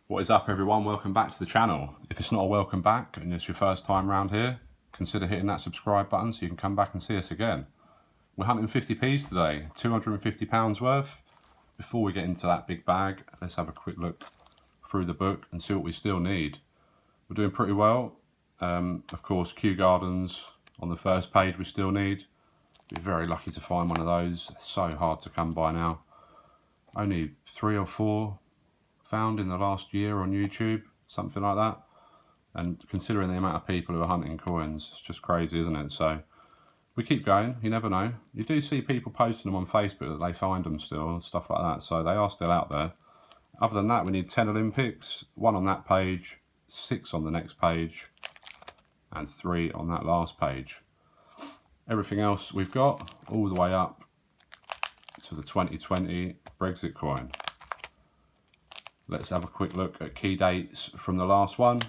What is up, everyone? Welcome back to the channel. If it's not a welcome back and it's your first time around here, consider hitting that subscribe button so you can come back and see us again. We're hunting 50p's today, £250 worth. Before we get into that big bag, let's have a quick look through the book and see what we still need. We're doing pretty well. Of course, Kew Gardens on the first page we still need. We're very lucky to find one of those. It's so hard to come by now. Only 3 or 4 found in the last year on YouTube, something like that. And considering the amount of people who are hunting coins, it's just crazy, isn't it? So we keep going, you never know. You do see people posting them on Facebook that they find them still and stuff like that, so they are still out there. Other than that, we need 10 Olympics, 1 on that page, 6 on the next page, and 3 on that last page. Everything else we've got all the way up to the 2020 Brexit coin. Let's have a quick look at key dates from the last one.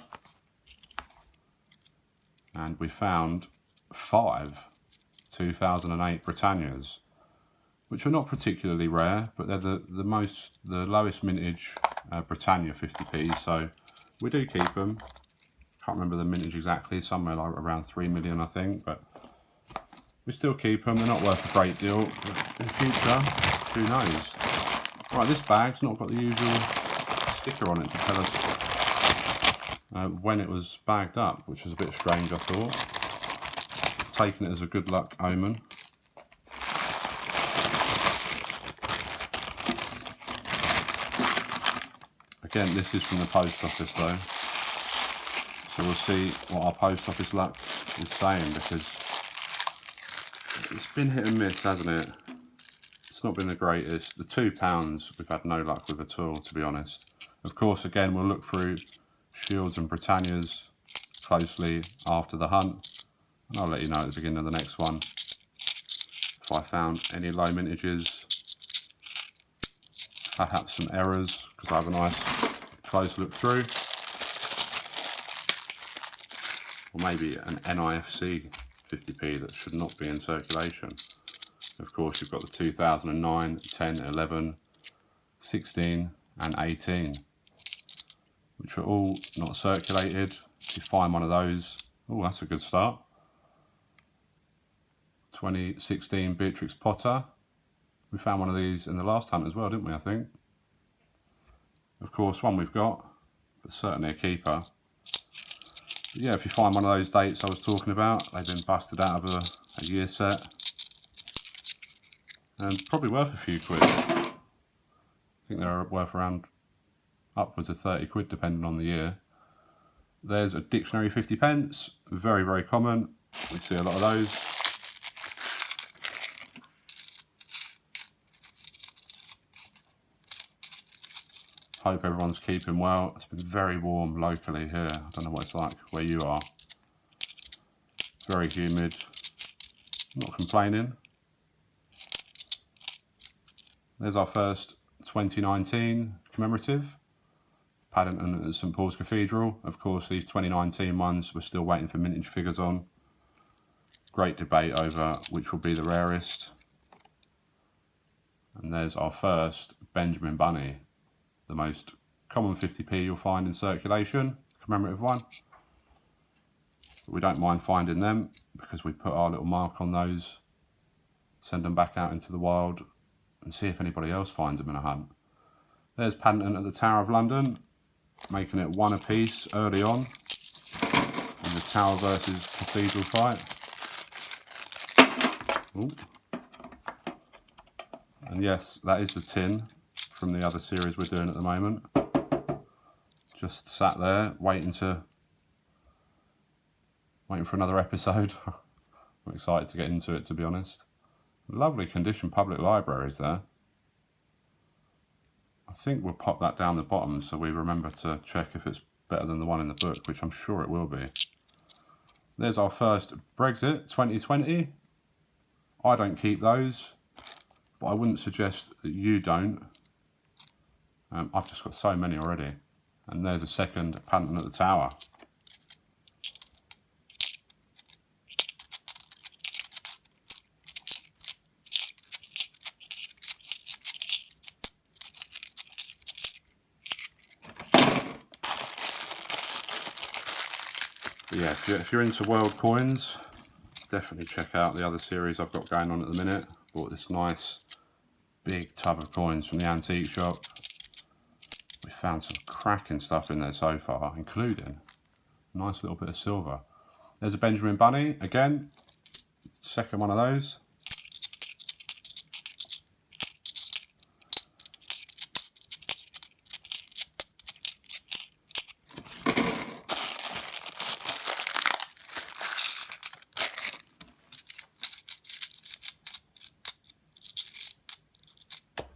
And we found 5 2008 Britannias, which are not particularly rare, but they're the lowest mintage Britannia 50p, so we do keep them. Can't remember the mintage exactly, somewhere like around 3 million I think, but we still keep them. They're not worth a great deal, but in the future, who knows. Right, this bag's not got the usual sticker on it to tell us when it was bagged up, which was a bit strange, I thought. Taking it as a good luck omen. Again, this is from the post office though, so we'll see what our post office luck is saying, because it's been hit and miss, hasn't it? It's not been the greatest. The £2 we've had no luck with at all, to be honest. Of course, again, we'll look through Shields and Britannias closely after the hunt, and I'll let you know at the beginning of the next one if I found any low mintages, perhaps some errors, because I have a nice close look through, or maybe an NIFC 50p that should not be in circulation. Of course, you've got the 2009, 10, 11, 16 and 18, which are all not circulated. If you find one of those, oh, that's a good start. 2016 Beatrix Potter. We found one of these in the last hunt as well, didn't we, I think? Of course, one we've got, but certainly a keeper. But yeah, if you find one of those dates I was talking about, they've been busted out of a year set. And probably worth a few quid. I think they're worth around upwards of 30 quid depending on the year. There's a dictionary 50p, very, very common. We see a lot of those. Hope everyone's keeping well. It's been very warm locally here. I don't know what it's like where you are. Very humid. Not complaining. There's our first 2019 Commemorative. Paddington at St Paul's Cathedral. Of course, these 2019 ones we're still waiting for mintage figures on. Great debate over which will be the rarest. And there's our first Benjamin Bunny, the most common 50p you'll find in circulation, commemorative one. But we don't mind finding them because we put our little mark on those, send them back out into the wild and see if anybody else finds them in a hunt. There's Paddington at the Tower of London, making it 1 apiece early on in the Tower versus Cathedral fight. Ooh. And yes, that is the tin from the other series we're doing at the moment. Just sat there waiting for another episode. I'm excited to get into it, to be honest. Lovely condition public libraries there. I think we'll pop that down the bottom so we remember to check if it's better than the one in the book, which I'm sure it will be. There's our first Brexit 2020. I don't keep those, but I wouldn't suggest that you don't. I've just got so many already. And there's a second Paddington at the Tower. But yeah, if you're into world coins, definitely check out the other series I've got going on at the minute. Bought this nice big tub of coins from the antique shop. We found some cracking stuff in there so far, including a nice little bit of silver. There's a Benjamin Bunny, again, second one of those.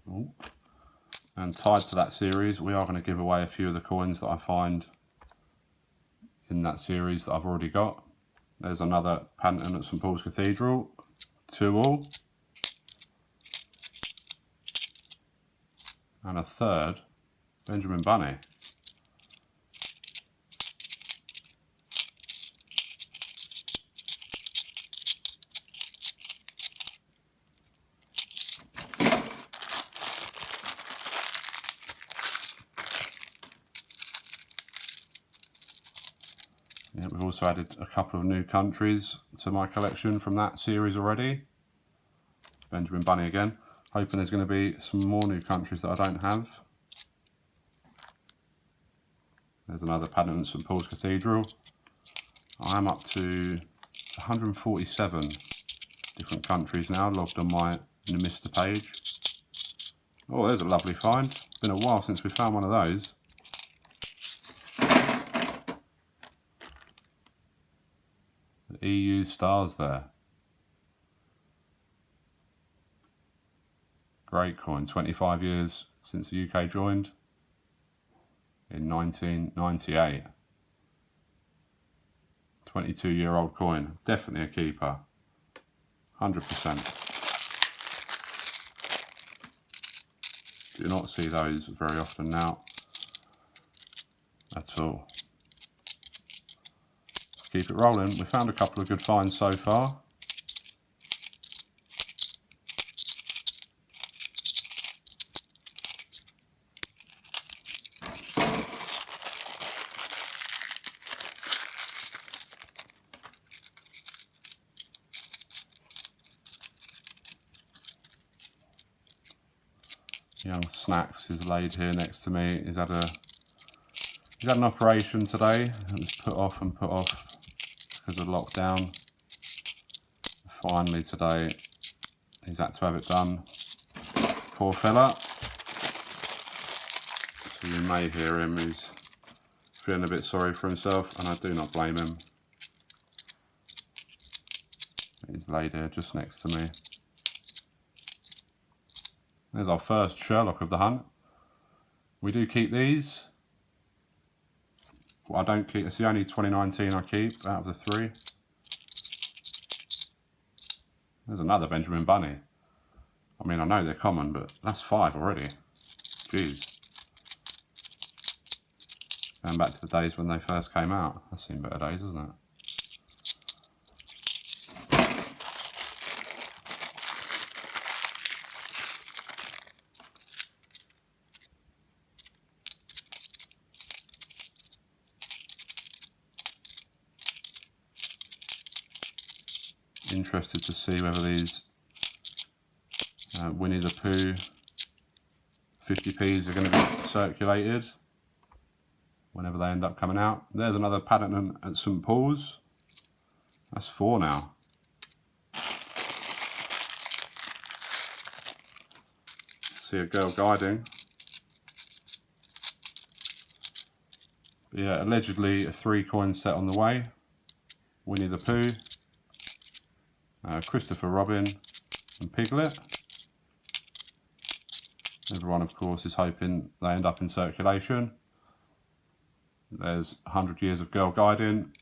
Ooh. And tied to that series, we are going to give away a few of the coins that I find in that series that I've already got. There's another Paddington at St Paul's Cathedral, 2 all. And a third Benjamin Bunny. Yeah, we've also added a couple of new countries to my collection from that series already. Benjamin Bunny again. Hoping there's going to be some more new countries that I don't have. There's another Paddington St Paul's Cathedral. I am up to 147 different countries now logged on my Nimister page. Oh, there's a lovely find. It's been a while since we found one of those. The EU stars there. Great coin, 25 years since the UK joined in 1998. 22-year-old coin, definitely a keeper, 100%. Do not see those very often now at all. Let's keep it rolling. We found a couple of good finds so far. Young Snacks is laid here next to me. He's had an operation today. It was put off because of lockdown. Finally today, he's had to have it done. Poor fella. So you may hear him. He's feeling a bit sorry for himself, and I do not blame him. He's laid here just next to me. There's our first Sherlock of the hunt. We do keep these. Well, I don't keep, it's the only 2019 I keep out of the 3. There's another Benjamin Bunny. I mean, I know they're common, but that's 5 already. Jeez. Going back to the days when they first came out. That's seen better days, hasn't it? Interested to see whether these Winnie the Pooh 50p's are going to be circulated whenever they end up coming out. There's another Paddington at St Paul's. That's 4 now. See a girl guiding. But yeah, allegedly a 3 coin set on the way. Winnie the Pooh, Christopher Robin and Piglet. Everyone, of course, is hoping they end up in circulation. There's 100 Years of Girl Guiding,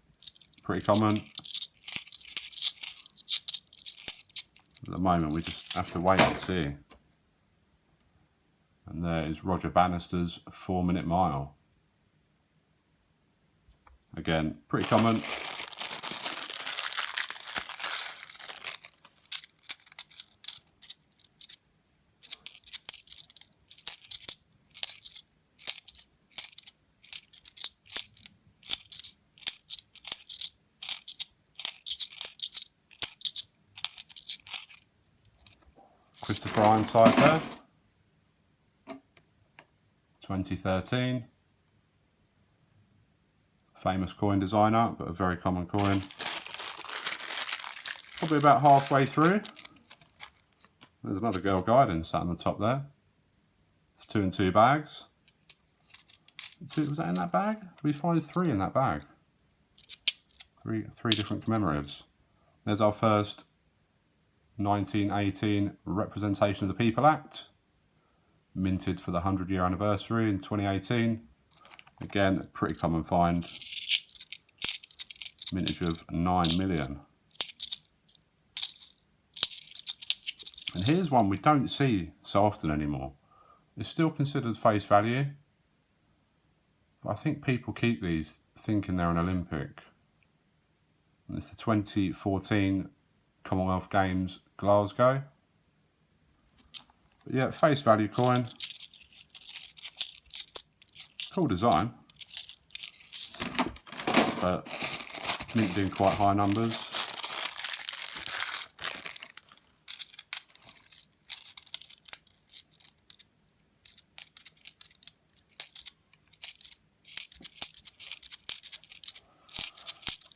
pretty common. At the moment, we just have to wait and see. And there is Roger Bannister's 4-Minute Mile. Again, pretty common. Christopher Ironside there. 2013. Famous coin designer, but a very common coin. Probably about halfway through. There's another Kew Gardens sat on the top there. It's 2 and 2 bags. Was that in that bag? Did we find 3 in that bag? Three different commemoratives. There's our first 1918 Representation of the People Act, minted for the 100-year anniversary in 2018. Again, a pretty common find. Mintage of 9 million. And here's one we don't see so often anymore. It's still considered face value, but I think people keep these thinking they're an Olympic. And it's the 2014 Commonwealth Games Glasgow. But yeah, face value coin. Cool design, but minted in quite high numbers.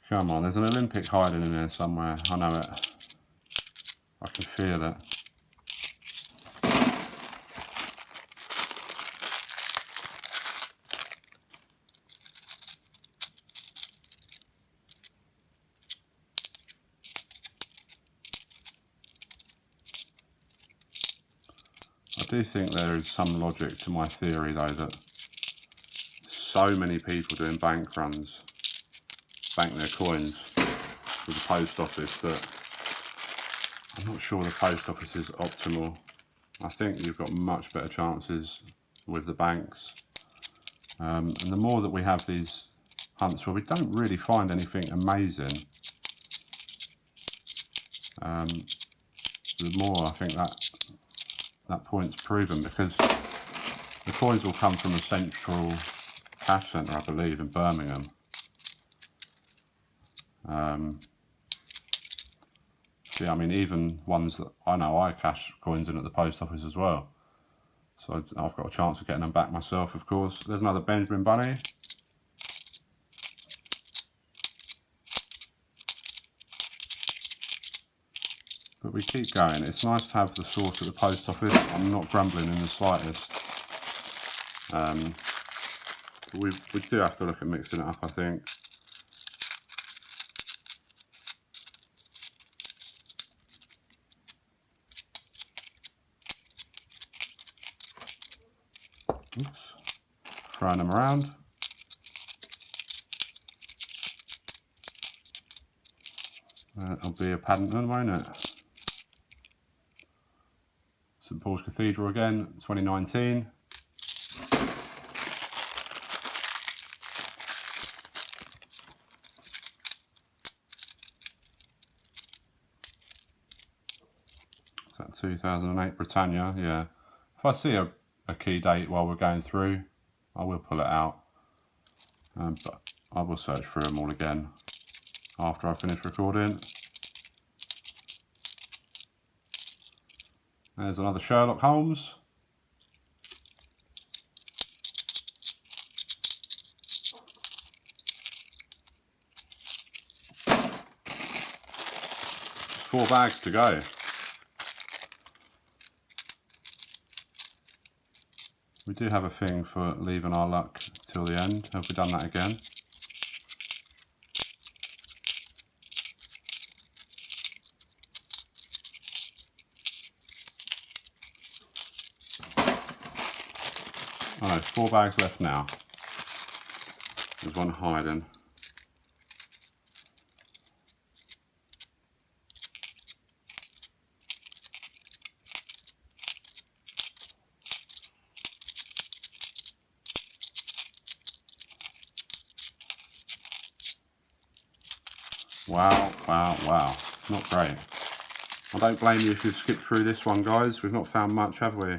Come on, there's an Olympic hiding in there somewhere. I know it. I can feel it. I do think there is some logic to my theory though, that so many people doing bank runs, bank their coins with the post office, that I'm not sure the post office is optimal. I think you've got much better chances with the banks. And the more that we have these hunts where we don't really find anything amazing, the more I think that point's proven, because the coins will come from a central cash centre, I believe, in Birmingham. Yeah, I mean, even ones that I know I cash coins in at the post office as well. So I've got a chance of getting them back myself, of course. There's another Benjamin Bunny. But we keep going. It's nice to have the source at the post office. I'm not grumbling in the slightest. But we do have to look at mixing it up, I think. Oops. Throwing them around. That'll be a Paddington, won't it? St Paul's Cathedral again, 2019. Is that 2008 Britannia? Yeah. If I see a key date while we're going through, I will pull it out. But I will search through them all again after I finish recording. There's another Sherlock Holmes. Just 4 bags to go. We do have a thing for leaving our luck till the end. Have we done that again? Oh no, 4 bags left now. There's one hiding. Wow, wow, wow. Not great. I don't blame you if you've skipped through this one, guys. We've not found much, have we?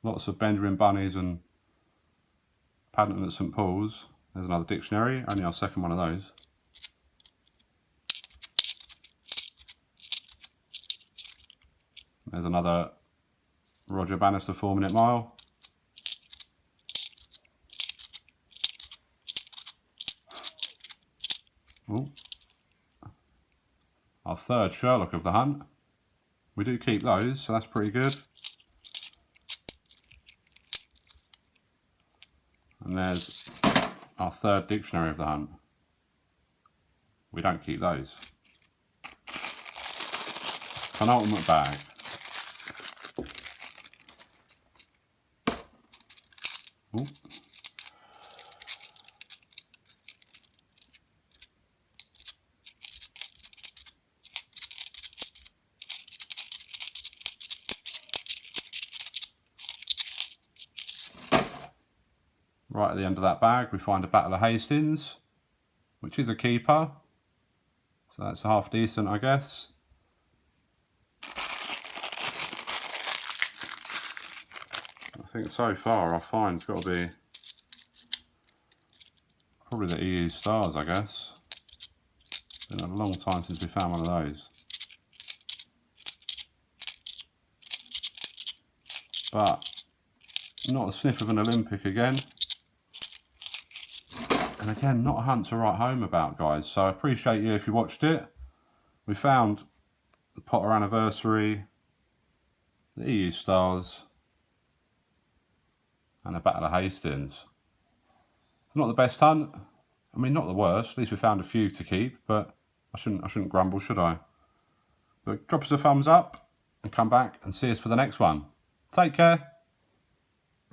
Lots of Benjamin Bunnies and Paddington at St Paul's. There's another dictionary, only our second one of those. There's another Roger Bannister 4 Minute Mile. Ooh. Our third Sherlock of the hunt. We do keep those, so that's pretty good. And there's our third Dictionary of the hunt. We don't keep those. Penultimate bag. Ooh. Right at the end of that bag we find a Battle of Hastings, which is a keeper, so that's half decent, I guess. I think so far our find's got to be probably the EU stars, I guess. Been a long time since we found one of those. But not a sniff of an Olympic again. And again, not a hunt to write home about, guys. So I appreciate you if you watched it. We found the Potter Anniversary, the EU Stars, and a Battle of Hastings. It's not the best hunt. I mean, not the worst. At least we found a few to keep, but I shouldn't grumble, should I? But drop us a thumbs up and come back and see us for the next one. Take care.